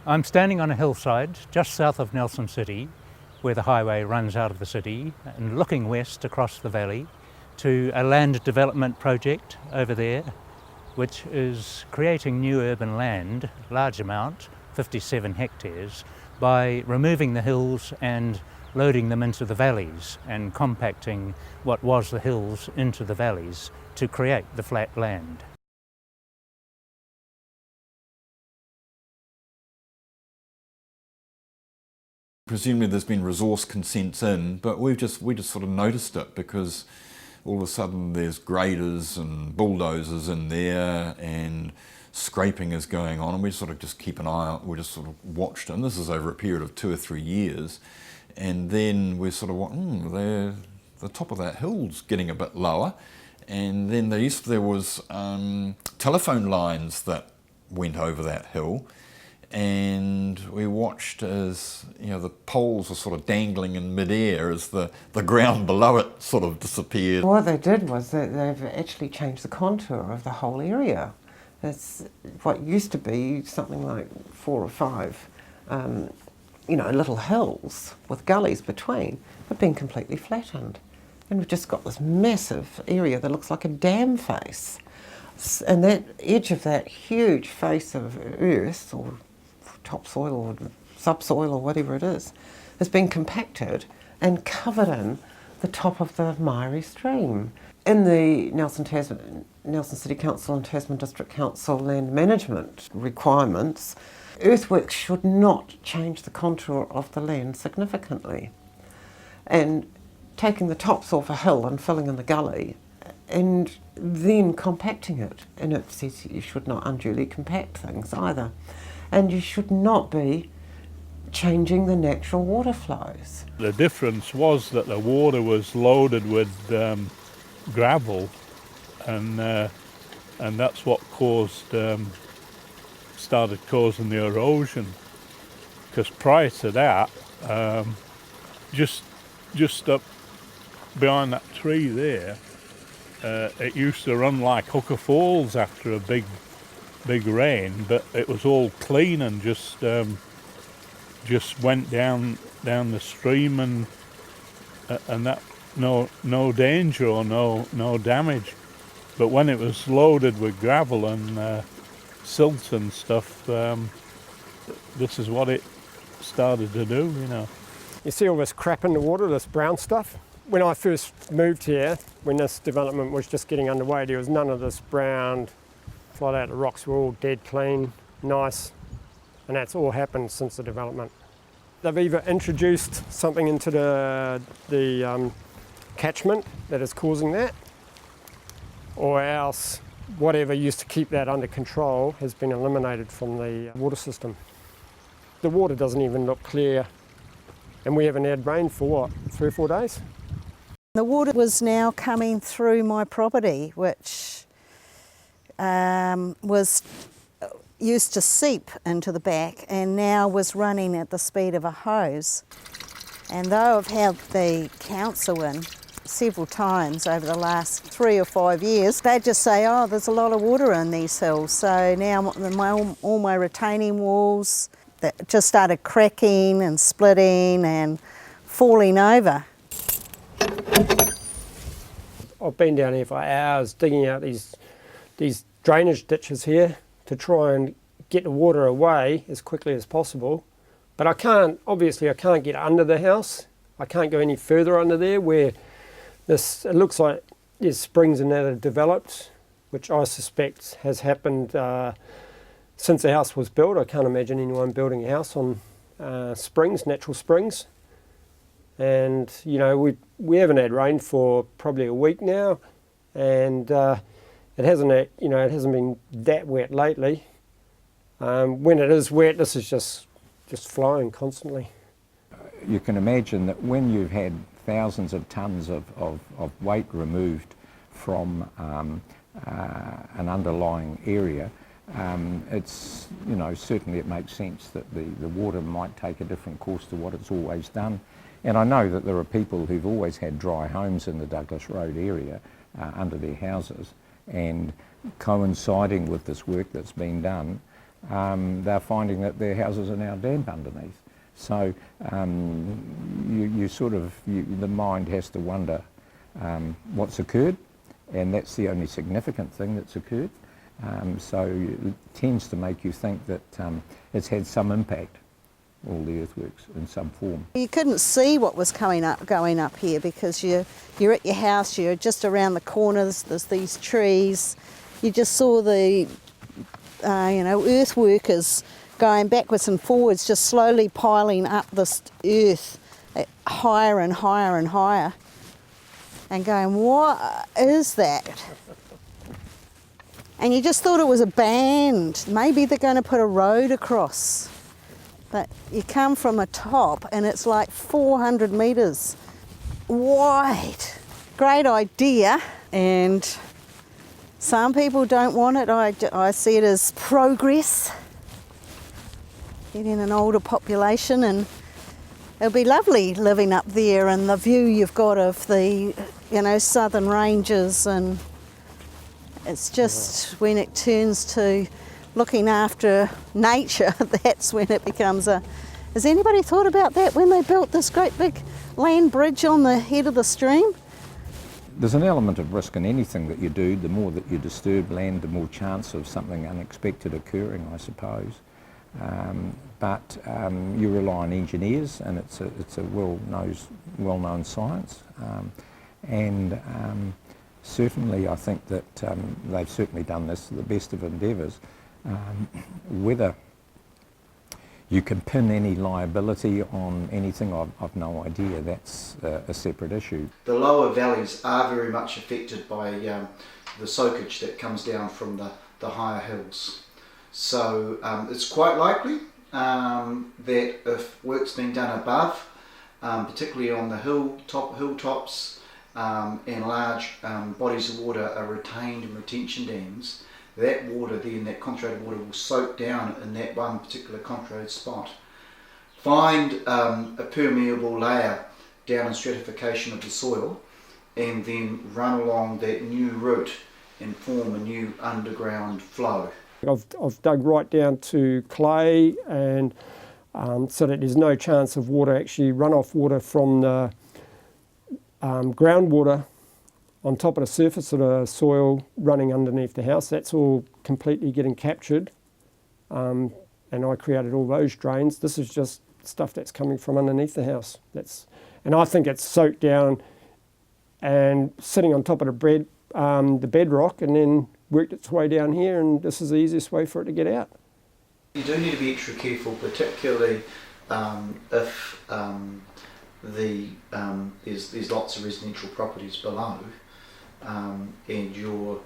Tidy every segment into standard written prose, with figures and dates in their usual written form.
I'm standing on a hillside just south of Nelson City, where the highway runs out of the city, and looking west across the valley to a land development project over there, which is creating new urban land, large amount, 57 hectares, by removing the hills and loading them into the valleys and compacting what was the hills into the valleys to create the flat land. Presumably there's been resource consents in, but we just sort of noticed it because all of a sudden there's graders and bulldozers in there and scraping is going on, and we sort of just keep an eye out. We just sort of watched it, and this is over a period of 2 or 3 years, and then we sort of the top of that hill's getting a bit lower, and then there was telephone lines that went over that hill. And we watched as, you know, the poles were sort of dangling in midair as the ground below it sort of disappeared. What they did was that they've actually changed the contour of the whole area. It's what used to be something like 4 or 5, little hills with gullies between, have been completely flattened. And we've just got this massive area that looks like a dam face. And that edge of that huge face of earth, or topsoil or subsoil or whatever it is, has been compacted and covered in the top of the Maire Stream. In the Nelson City Council and Tasman District Council land management requirements, earthworks should not change the contour of the land significantly. And taking the tops off a hill and filling in the gully and then compacting it, and it says you should not unduly compact things either. And you should not be changing the natural water flows. The difference was that the water was loaded with gravel, and that's what started causing the erosion. Because prior to that, just up behind that tree there, it used to run like Hooker Falls after a big rain, but it was all clean and just went down the stream, and that no danger or no damage. But when it was loaded with gravel and silt and stuff, this is what it started to do, you know. You see all this crap in the water, this brown stuff? When I first moved here, when this development was just getting underway, there was none of this brown flat out. The rocks were all dead clean, nice, and that's all happened since the development. They've either introduced something into the catchment that is causing that, or else whatever used to keep that under control has been eliminated from the water system. The water doesn't even look clear, and we haven't had rain for what, 3 or 4 days? The water was now coming through my property, which was used to seep into the back and now was running at the speed of a hose. And though I've had the council in several times over the last 3 or 5 years, they just say, oh, there's a lot of water in these hills. So now all my retaining walls that just started cracking and splitting and falling over. I've been down here for hours digging out these drainage ditches here to try and get the water away as quickly as possible. But I can't get under the house. I can't go any further under there where it looks like there's springs in that have developed, which I suspect has happened since the house was built. I can't imagine anyone building a house on springs, natural springs. And you know, we haven't had rain for probably a week now, and it hasn't been that wet lately. When it is wet, this is just flowing constantly. You can imagine that when you've had thousands of tonnes of weight removed from an underlying area, it's, you know, certainly it makes sense that the water might take a different course to what it's always done. And I know that there are people who've always had dry homes in the Douglas Road area under their houses, and coinciding with this work that's been done, they're finding that their houses are now damp underneath. So the mind has to wonder what's occurred, and that's the only significant thing that's occurred. So it tends to make you think that it's had some impact, all the earthworks, in some form. You couldn't see what was going up here because you're at your house, you're just around the corners, there's these trees. You just saw the earth workers going backwards and forwards, just slowly piling up this earth higher and higher and higher, and going, what is that? And you just thought it was a band. Maybe they're going to put a road across. But you come from a top and it's like 400 metres wide. Great idea, and some people don't want it. I see it as progress, getting an older population, and it'll be lovely living up there, and the view you've got of the southern ranges, and it's just when it turns to looking after nature, that's when it becomes a... Has anybody thought about that when they built this great big land bridge on the head of the stream? There's an element of risk in anything that you do. The more that you disturb land, the more chance of something unexpected occurring, I suppose. But you rely on engineers, and it's a well-known science. Certainly I think that they've certainly done this to the best of endeavours. Whether you can pin any liability on anything, I've no idea. That's a separate issue. The lower valleys are very much affected by the soakage that comes down from the higher hills. So it's quite likely that if work's been done above, particularly on the hilltops, and large bodies of water are retained in retention dams, that water then, that concentrated water, will soak down in that one particular concentrated spot. Find a permeable layer down in stratification of the soil, and then run along that new route and form a new underground flow. I've dug right down to clay, and so that there's no chance of water, actually runoff water from the groundwater on top of the surface of the soil running underneath the house. That's all completely getting captured, and I created all those drains. This is just stuff that's coming from underneath the house. And I think it's soaked down and sitting on top of the bedrock, and then worked its way down here, and this is the easiest way for it to get out. You do need to be extra careful, particularly if there's lots of residential properties below, and you're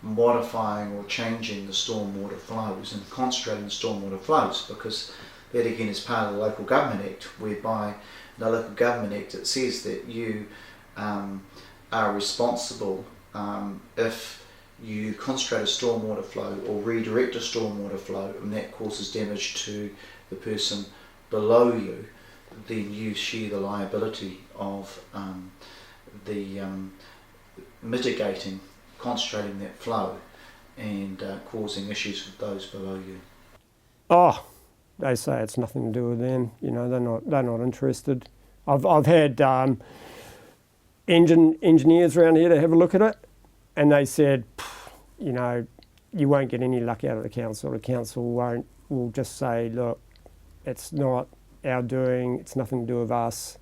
modifying or changing the stormwater flows and concentrating the stormwater flows, because that again is part of the Local Government Act, whereby the Local Government Act, it says that you are responsible if you concentrate a stormwater flow or redirect a stormwater flow and that causes damage to the person below you, then you share the liability of the mitigating, concentrating that flow and causing issues with those below you. Oh, they say it's nothing to do with them. They're not interested. I've had engineers around here to have a look at it, and they said, you won't get any luck out of the council. The council will just say, look, it's not our doing, it's nothing to do with us.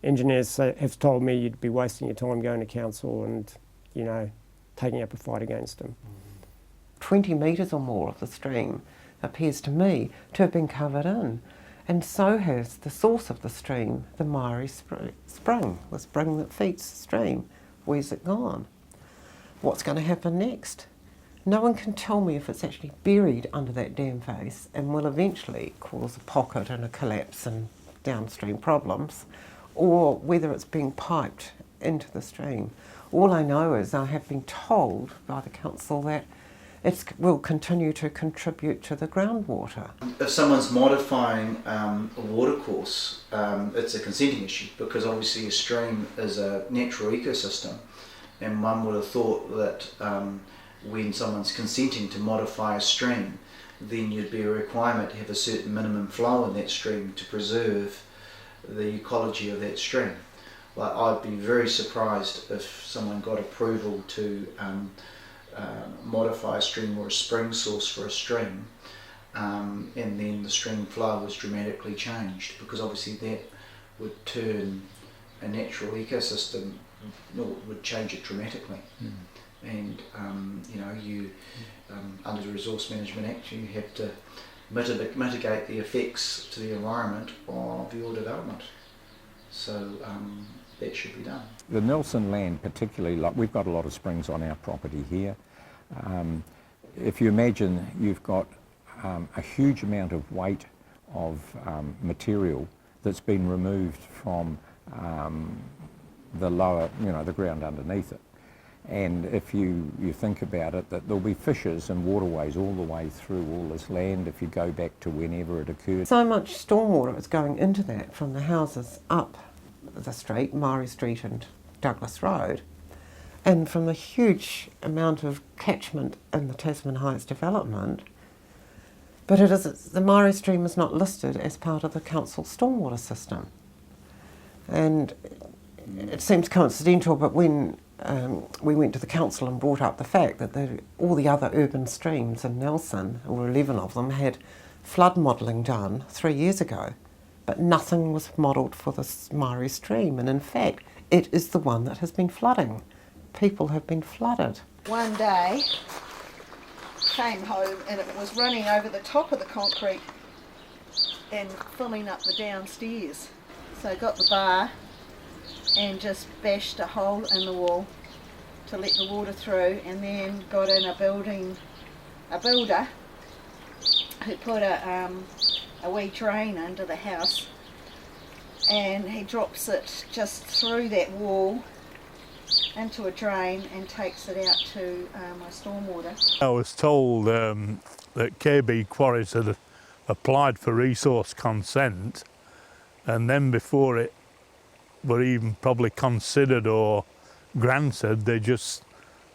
Engineers have told me you'd be wasting your time going to council and, taking up a fight against them. 20 metres or more of the stream appears to me to have been covered in, and so has the source of the stream, the Maire Spring, the spring that feeds the stream. Where's it gone? What's going to happen next? No one can tell me if it's actually buried under that dam face and will eventually cause a pocket and a collapse and downstream problems, or whether it's being piped into the stream. All I know is I have been told by the council that it will continue to contribute to the groundwater. If someone's modifying a watercourse, it's a consenting issue, because obviously a stream is a natural ecosystem, and one would have thought that when someone's consenting to modify a stream, then you'd be a requirement to have a certain minimum flow in that stream to preserve the ecology of that stream. Like, I'd be very surprised if someone got approval to modify a stream or a spring source for a stream, and then the stream flow was dramatically changed, because obviously that would turn a natural ecosystem, would change it dramatically. And you under the Resource Management Act, you have to mitigate the effects to the environment of your development. So that should be done. The Nelson land particularly, like we've got a lot of springs on our property here. If you imagine you've got a huge amount of weight of material that's been removed from the lower, the ground underneath it. And if you think about it, that there'll be fissures and waterways all the way through all this land if you go back to whenever it occurred. So much stormwater is going into that from the houses up the street, Maire Street and Douglas Road, and from the huge amount of catchment in the Tasman Heights development. But the Maire Stream is not listed as part of the council stormwater system. And it seems coincidental, but when we went to the council and brought up the fact that all the other urban streams in Nelson, or 11 of them, had flood modelling done 3 years ago, but nothing was modelled for the Maire Stream, and in fact it is the one that has been flooding. People have been flooded. One day, came home and it was running over the top of the concrete and filling up the downstairs. So I got the bar and just bashed a hole in the wall to let the water through, and then got in a builder who put a wee drain under the house, and he drops it just through that wall into a drain and takes it out to my stormwater. I was told that KB Quarries had applied for resource consent, and then before it were even probably considered or granted, they just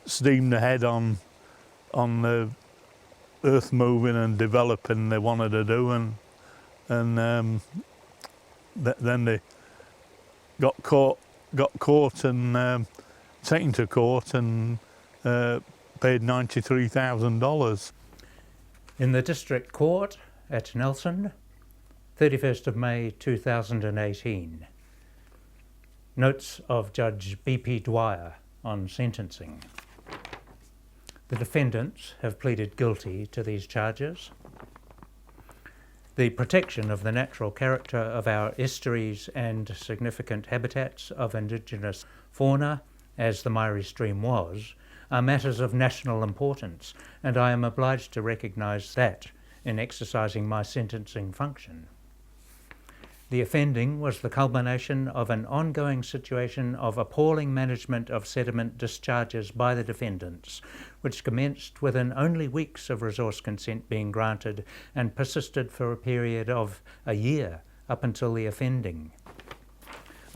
steamed ahead on the earth moving and developing they wanted to do, and then they got caught and taken to court and paid $93,000. In the District Court at Nelson, 31st of May 2018. Notes of Judge B.P. Dwyer on sentencing. The defendants have pleaded guilty to these charges. The protection of the natural character of our estuaries and significant habitats of Indigenous fauna, as the Maire Stream was, are matters of national importance, and I am obliged to recognise that in exercising my sentencing function. The offending was the culmination of an ongoing situation of appalling management of sediment discharges by the defendants, which commenced within only weeks of resource consent being granted and persisted for a period of a year up until the offending.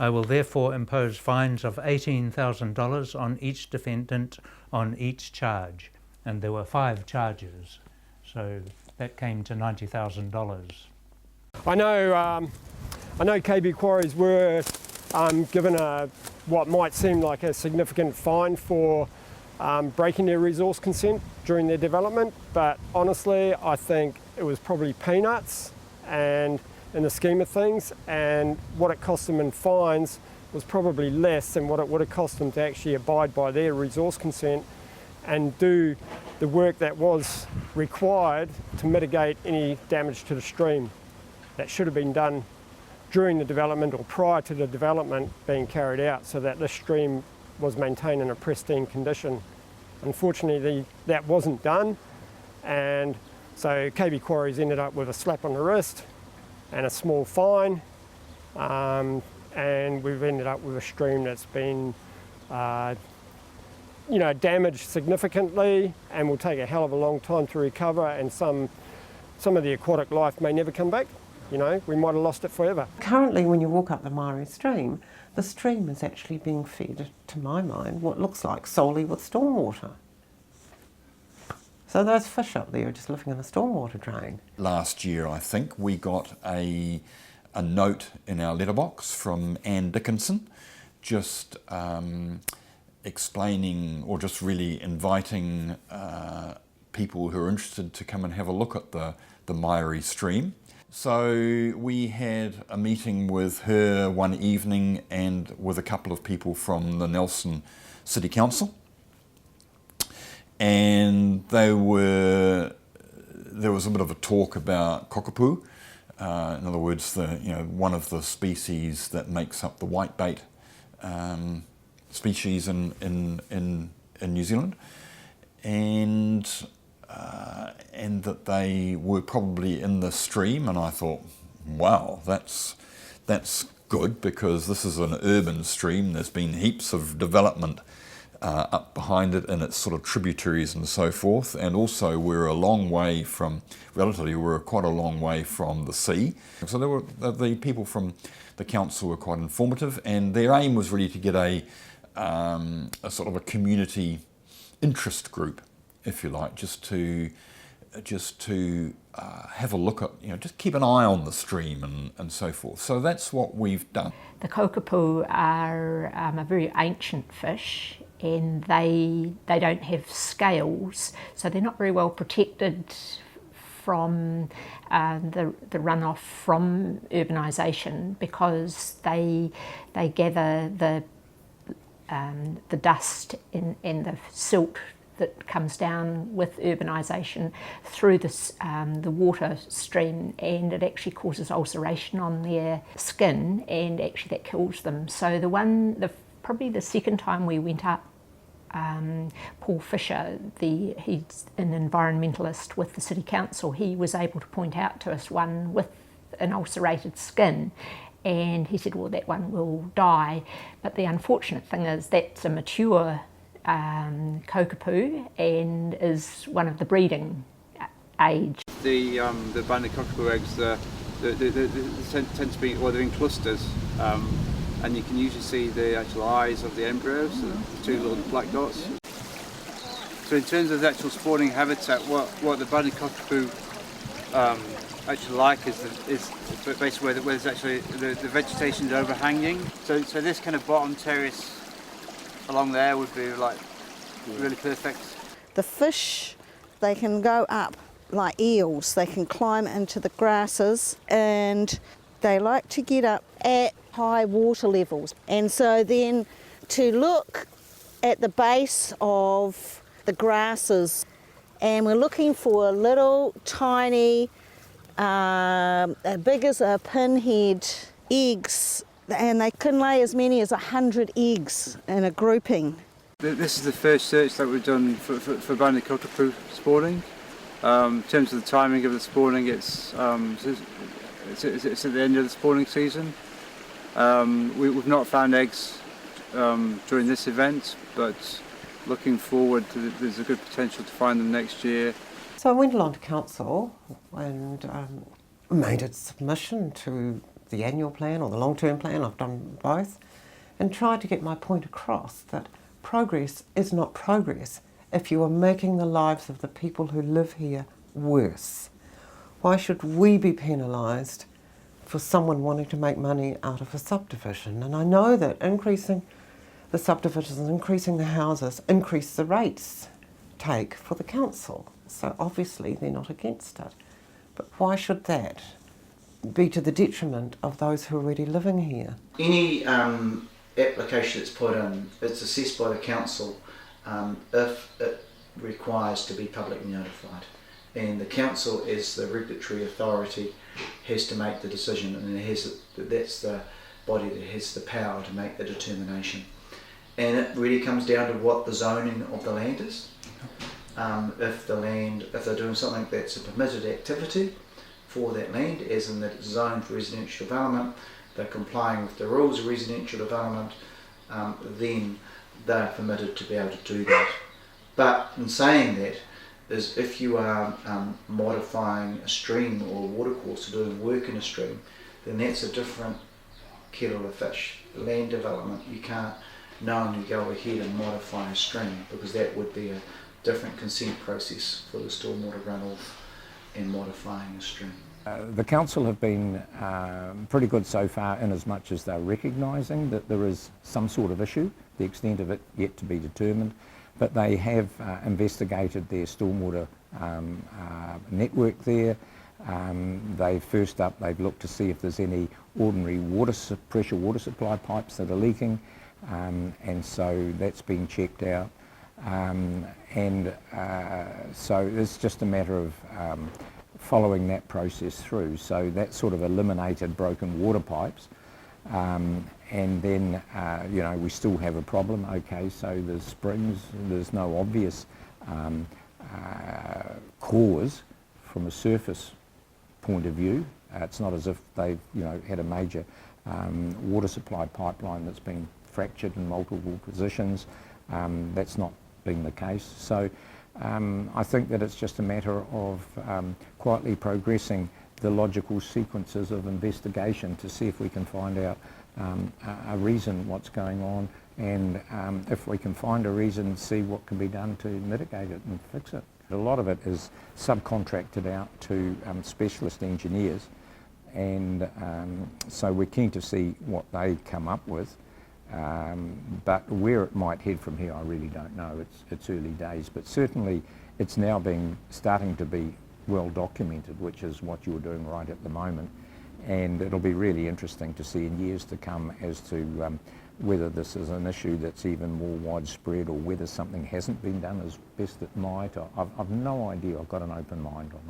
I will therefore impose fines of $18,000 on each defendant on each charge, and there were 5 charges, so that came to $90,000. I know KB Quarries were given what might seem like a significant fine for breaking their resource consent during their development, but honestly I think it was probably peanuts and in the scheme of things, and what it cost them in fines was probably less than what it would have cost them to actually abide by their resource consent and do the work that was required to mitigate any damage to the stream that should have been done during the development or prior to the development being carried out, so that the stream was maintained in a pristine condition. Unfortunately, that wasn't done, and so KB Quarries ended up with a slap on the wrist and a small fine, and we've ended up with a stream that's been damaged significantly and will take a hell of a long time to recover, and some of the aquatic life may never come back. We might have lost it forever. Currently, when you walk up the Maire Stream, the stream is actually being fed, to my mind, what looks like solely with stormwater. So those fish up there are just living in a stormwater drain. Last year, I think, we got a note in our letterbox from Anne Dickinson, just explaining, or just really inviting people who are interested to come and have a look at the Maire Stream. So we had a meeting with her one evening and with a couple of people from the Nelson City Council. And there was a bit of a talk about cockapoo, in other words, one of the species that makes up the whitebait species in New Zealand, and that they were probably in the stream. And I thought, wow, that's good, because this is an urban stream. There's been heaps of development up behind it and its sort of tributaries and so forth, and also we're quite a long way from the sea. So the people from the council were quite informative, and their aim was really to get a sort of a community interest group, if you like, just to have a look at, just keep an eye on the stream and so forth. So that's what we've done. The cockapoo are a very ancient fish, and they don't have scales, so they're not very well protected from the runoff from urbanisation, because they gather the dust and the silt that comes down with urbanisation through the water stream, and it actually causes ulceration on their skin, and actually that kills them. So probably the second time we went up, Paul Fisher, he's an environmentalist with the City Council, he was able to point out to us one with an ulcerated skin, and he said, well, that one will die. But the unfortunate thing is that's a mature cockapoo and is one of the breeding age. The banded cockapoo eggs, they tend to be, well, they're in clusters, and you can usually see the actual eyes of the embryos, the two little black dots. So in terms of the actual spawning habitat, what the banded cockapoo actually like is basically where there's actually the vegetation is overhanging. So this kind of bottom terrace along there would be like really perfect. The fish, they can go up like eels. They can climb into the grasses, and they like to get up at high water levels. And so then to look at the base of the grasses, and we're looking for little tiny, big as a pinhead, eggs, and they can lay as many as 100 eggs in a grouping. This is the first search that we've done for banded cockapoo spawning. In terms of the timing of the spawning, it's at the end of the spawning season. We've not found eggs during this event, but looking forward, there's a good potential to find them next year. So I went along to council and made a submission to the annual plan or the long-term plan, I've done both, and tried to get my point across that progress is not progress if you are making the lives of the people who live here worse. Why should we be penalised for someone wanting to make money out of a subdivision? And I know that increasing the subdivisions, increasing the houses, increase the rates take for the council. So obviously they're not against it. But why should that be to the detriment of those who are already living here? Any application that's put in, it's assessed by the council if it requires to be publicly notified. And the council, as the regulatory authority, has to make the decision, and that's the body that has the power to make the determination. And it really comes down to what the zoning of the land is. If they're doing something that's a permitted activity for that land, as in that it's zoned for residential development, they're complying with the rules of residential development, then they're permitted to be able to do that. But in saying that, is if you are modifying a stream or a watercourse or doing work in a stream, then that's a different kettle of fish. Land development, you can't knowingly go ahead and modify a stream, because that would be a different consent process for the stormwater runoff and modifying a stream. The council have been pretty good so far in as much as they're recognising that there is some sort of issue, the extent of it yet to be determined, but they have investigated their stormwater network there. They've looked to see if there's any ordinary pressure water supply pipes that are leaking, and so that's been checked out. So it's just a matter of following that process through. So that sort of eliminated broken water pipes, and then we still have a problem. Okay, so there's springs, there's no obvious cause from a surface point of view. It's not as if they've had a major water supply pipeline that's been fractured in multiple positions. That's not been the case. So I think that it's just a matter of quietly progressing the logical sequences of investigation to see if we can find out a reason what's going on, and if we can find a reason, see what can be done to mitigate it and fix it. A lot of it is subcontracted out to specialist engineers, and so we're keen to see what they come up with. But where it might head from here, I really don't know. It's early days, but certainly it's now starting to be well documented, which is what you're doing right at the moment. And it'll be really interesting to see in years to come as to whether this is an issue that's even more widespread, or whether something hasn't been done as best it might. I've no idea. I've got an open mind on it.